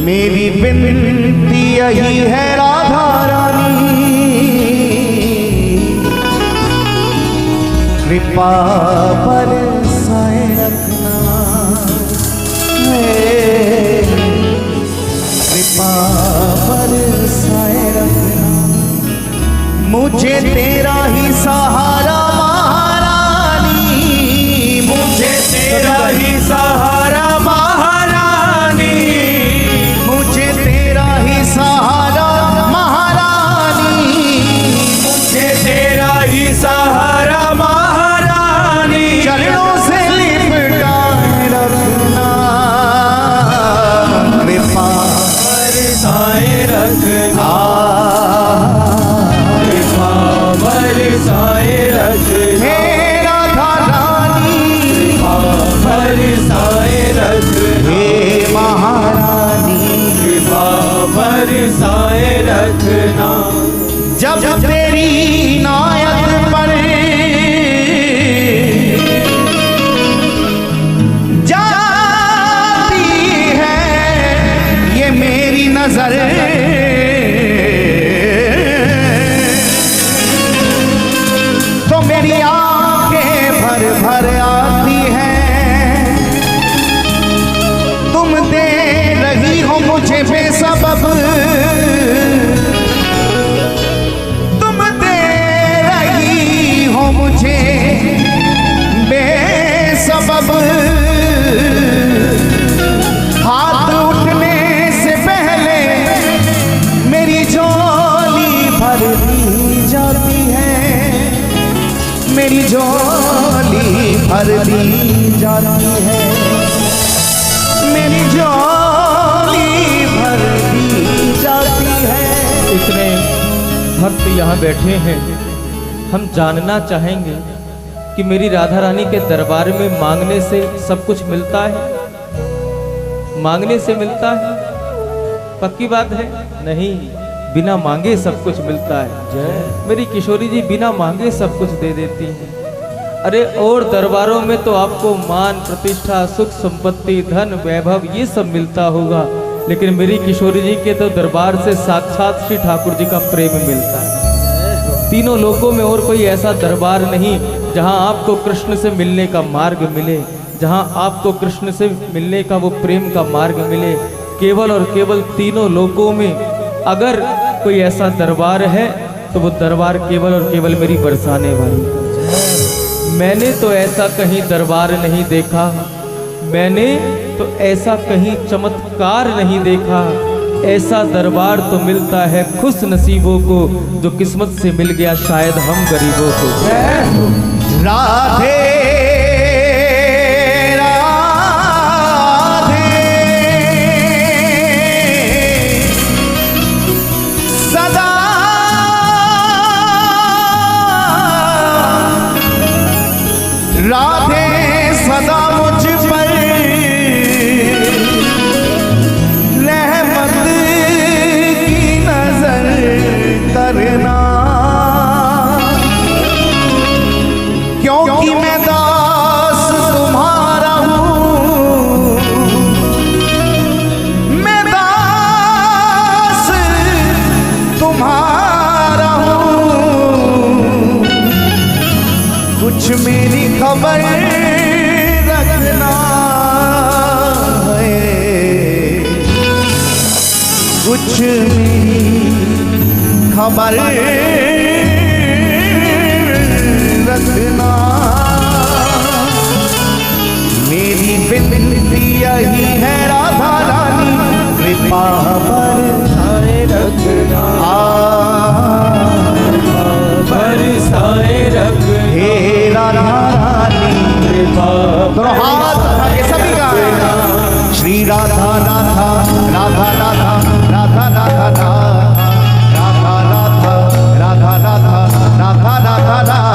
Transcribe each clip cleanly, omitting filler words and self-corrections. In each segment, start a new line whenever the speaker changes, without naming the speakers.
मेरी विनती यही है राधा रानी, कृपा बरसाए रखना, कृपा बरसाए रखना, मुझे तेरा ही सहारा महारानी, मुझे तेरा ही सहारा महारानी, मुझे तेरा ही सहारा महारानी, मुझे तेरा ही सहारा महारानी, चरणों से लिपटाए रखना, कृपा बरसाए रखना, कृपा बरसाए रखना, हे राधा रानी कृपा बरसाए रखना, हे महारानी कृपा बरसाए रखना। जब तेरी नायत पर जाती है ये मेरी नजर, तो मेरी आंखें भर भर आती हैं, तुम दे रही हो मुझे बेसबब, तुम दे रही हो मुझे बेसबब, हाथ उठने से पहले मेरी झोली भर दी जाती है, मेरी झोली भर दी जाती है, मेरी झोली भर दी जाती है।
इतने भक्त यहाँ बैठे हैं, हम जानना चाहेंगे कि मेरी राधा रानी के दरबार में मांगने से सब कुछ मिलता है? मांगने से मिलता है? पक्की बात है? नहीं, बिना मांगे सब कुछ मिलता है। मेरी किशोरी जी बिना मांगे सब कुछ दे देती है। अरे और दरबारों में तो आपको मान प्रतिष्ठा सुख संपत्ति धन वैभव ये सब मिलता होगा, लेकिन मेरी किशोरी जी के तो दरबार से साक्षात श्री ठाकुर जी का प्रेम मिलता है। तीनों लोकों में और कोई ऐसा दरबार नहीं जहां आपको कृष्ण से मिलने का मार्ग मिले, जहां आपको कृष्ण से मिलने का वो प्रेम का मार्ग मिले। केवल और केवल तीनों लोकों में अगर कोई ऐसा दरबार है तो वो दरबार केवल और केवल मेरी बरसाने वाली। मैंने तो ऐसा कहीं दरबार नहीं देखा, मैंने तो ऐसा कहीं चमत्कार नहीं देखा, ऐसा दरबार तो मिलता है खुश नसीबों को, जो किस्मत से मिल गया शायद हम गरीबों को।
राधे राधे सदा मुझ पर रहमत की नजर करना, क्योंकि मैं दास तुम्हारा हूँ, मैं दास तुम्हारा हूँ, कुछ मेरी खबर रखना है, कुछ मेरी खबर रखना, मेरी विनती यही है राधा रानी, कृपा बरसाए रखना, बरसाए रखना, हे राधा रानी कृपा। दोनों हाथ उठा के सभी गाएं, श्री राधा राधा राधा राधा राधा राधा राधा राधा राधा राधा राधा राधा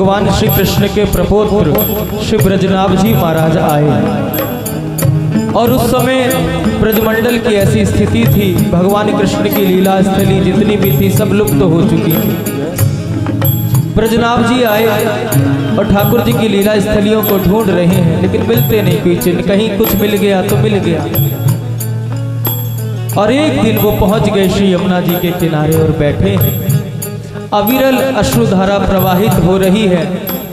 भगवान श्री कृष्ण के प्रपौत्र श्री ब्रजनाभ जी महाराज आए। और उस समय ब्रजमंडल की ऐसी स्थिति थी, भगवान कृष्ण की लीला स्थली जितनी भी थी सब लुप्त हो चुकी थी। ब्रजनाभ जी आए और ठाकुर जी की लीला स्थलियों को ढूंढ रहे हैं, लेकिन मिलते नहीं कोई चिन्ह। कहीं कुछ मिल गया तो मिल गया। और एक दिन वो पहुंच गए श्री यमुना जी के किनारे और बैठे हैं। अविरल अश्रुधारा प्रवाहित हो रही है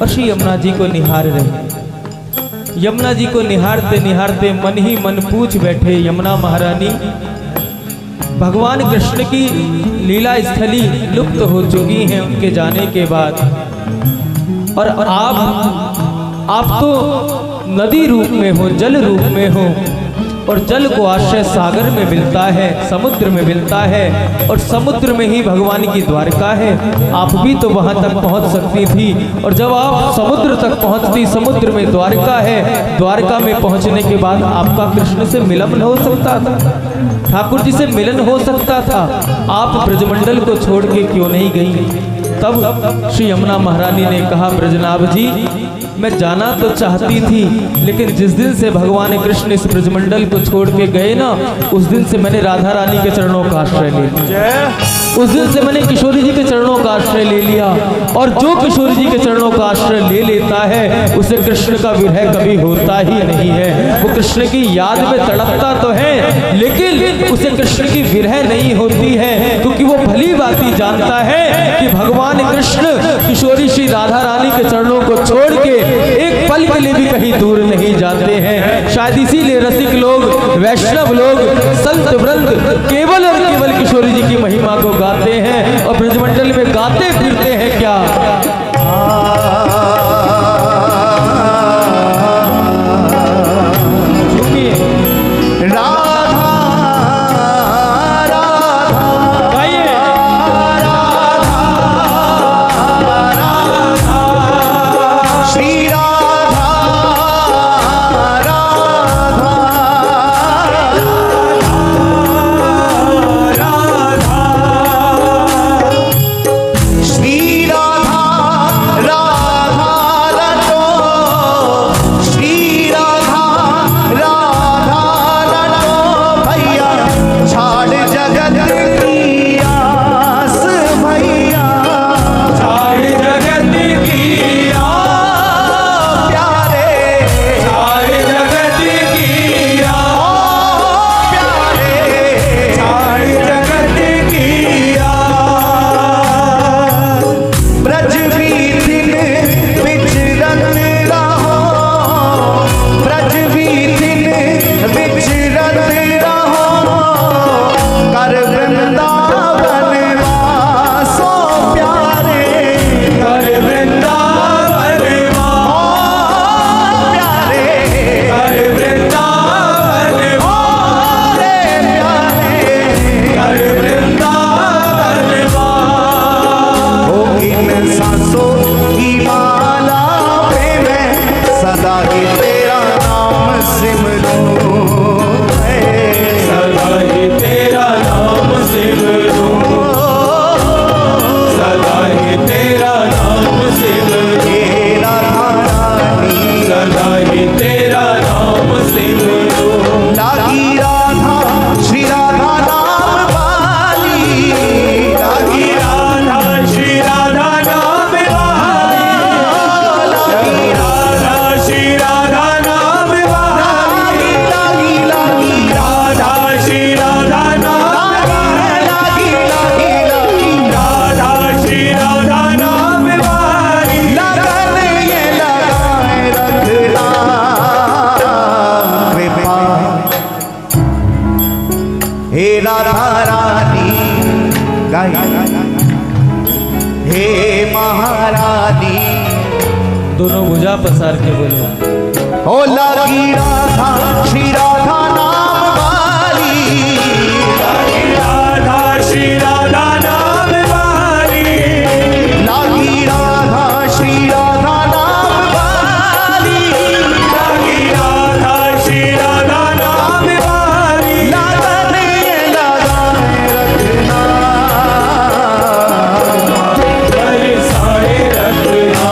और श्री यमुना जी को निहार रहे। यमुना जी को निहारते निहारते मन ही मन पूछ बैठे, यमुना महारानी, भगवान कृष्ण की लीला स्थली लुप्त हो चुकी हैं उनके जाने के बाद, और आप तो नदी रूप में हो, जल रूप में हो, और जल को आश्रय सागर में मिलता है, समुद्र में मिलता है, और समुद्र में ही भगवान की द्वारका है। आप भी तो वहां तक पहुंच सकती थी, और जब आप समुद्र तक पहुंचती, समुद्र में द्वारका है, द्वारका में पहुंचने के बाद आपका कृष्ण से मिलन हो सकता था, ठाकुर जी से मिलन हो सकता था। आप ब्रजमंडल को छोड़ के क्यों नहीं गई? तब श्री यमुना महारानी ने कहा, ब्रजनाभ जी, मैं जाना तो चाहती थी, लेकिन जिस दिन से भगवान कृष्ण इस ब्रजमंडल को छोड़ के गए ना, उस दिन से मैंने राधा रानी के चरणों का आश्रय ले लिया। उस दिन से मैंने किशोरी जी के चरणों का आश्रय ले लिया, और जो किशोरी जी के चरणों का आश्रय ले लेता है उसे कृष्ण का विरह कभी होता ही नहीं है। वो कृष्ण की याद में तड़पता तो है, लेकिन उसे कृष्ण की विरह नहीं होती है, क्योंकि वो भली बाती जानता है कि भगवान कृष्ण किशोरी श्री राधा रानी के चरणों को छोड़ के एक पल के लिए भी कहीं दूर नहीं जाते हैं। शायद इसीलिए रसिक लोग, वैष्णव लोग, संत वृंद केवल और केवल किशोरी जी की महिमा को गाते हैं और ब्रजमंडल में गाते फिरते हैं। क्या दोनों भुजा पसार के बोलो,
ओ लगी राधा श्री राधा नाम वाली, लगी राधा श्री राधा नाम वाली, लगी राधा श्री राधा नाम वाली, लगी राधा श्री राधा नाम वाली, लगाने रखना, बरसाए रखना।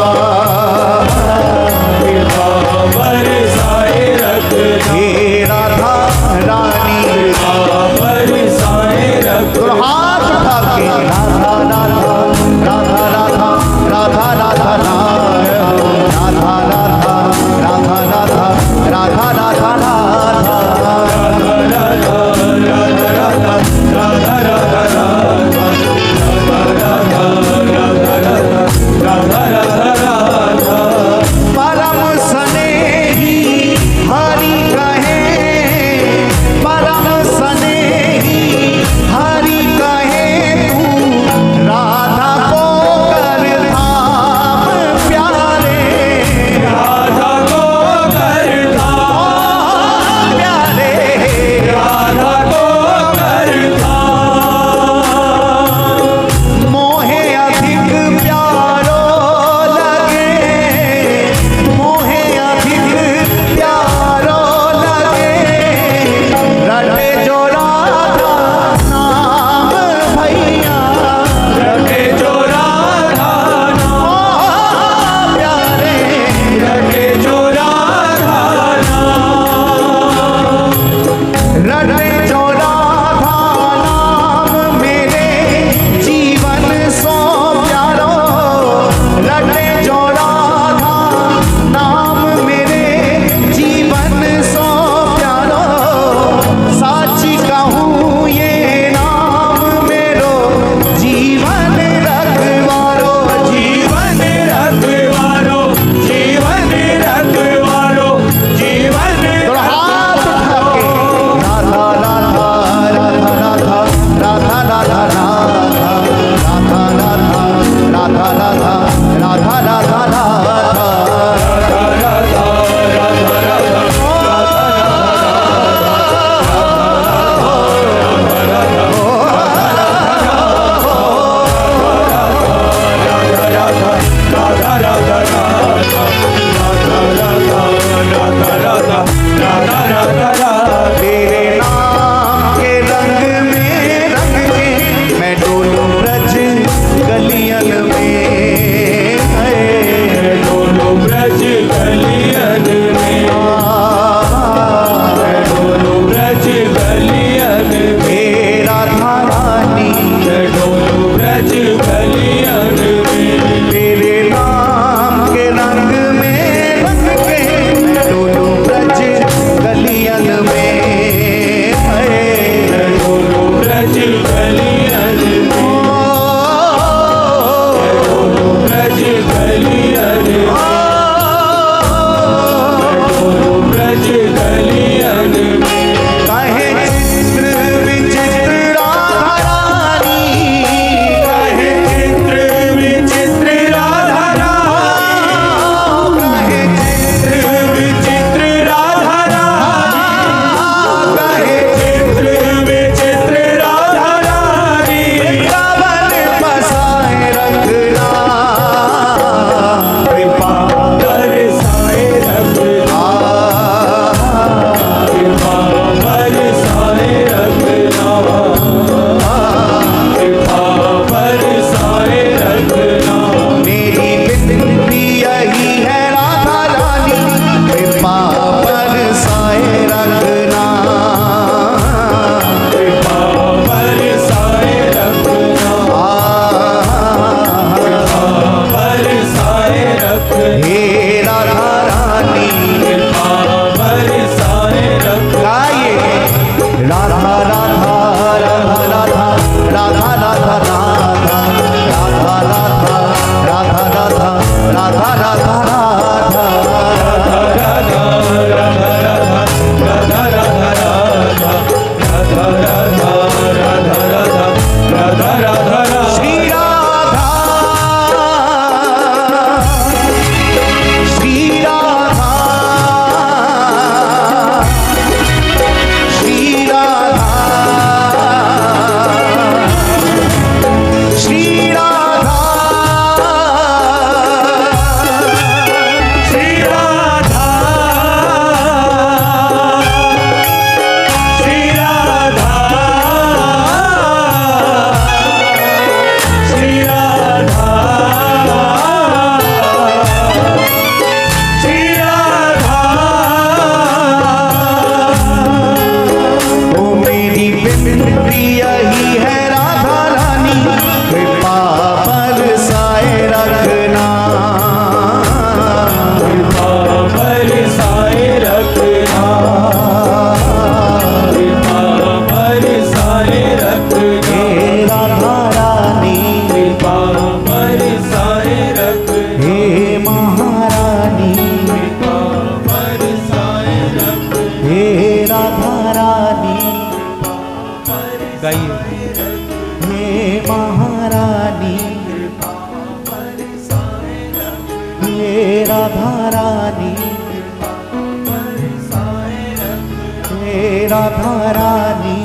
राधा रानी,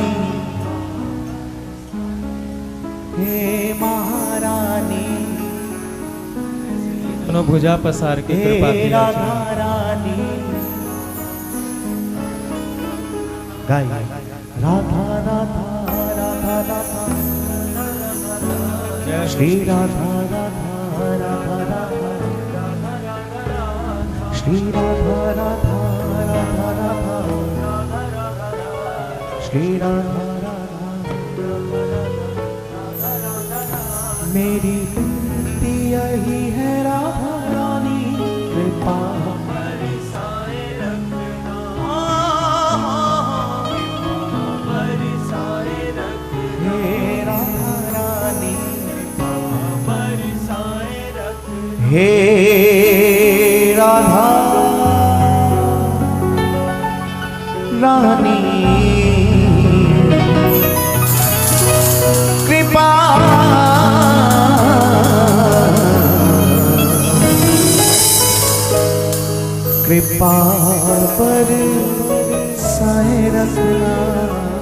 हे महारानी,
अपना भुजा पसार के कृपा की
राधा रानी, गाय राधा राधा राधा राधा, श्री राधा राधा राधा राधा, श्री राधा राधा राधा राधा, श्री राधा राधा, मेरी विनती यही है राधा रानी, कृपा हे राधा रानी, हे राधा रानी, कृपा कृपा पर साए रखना।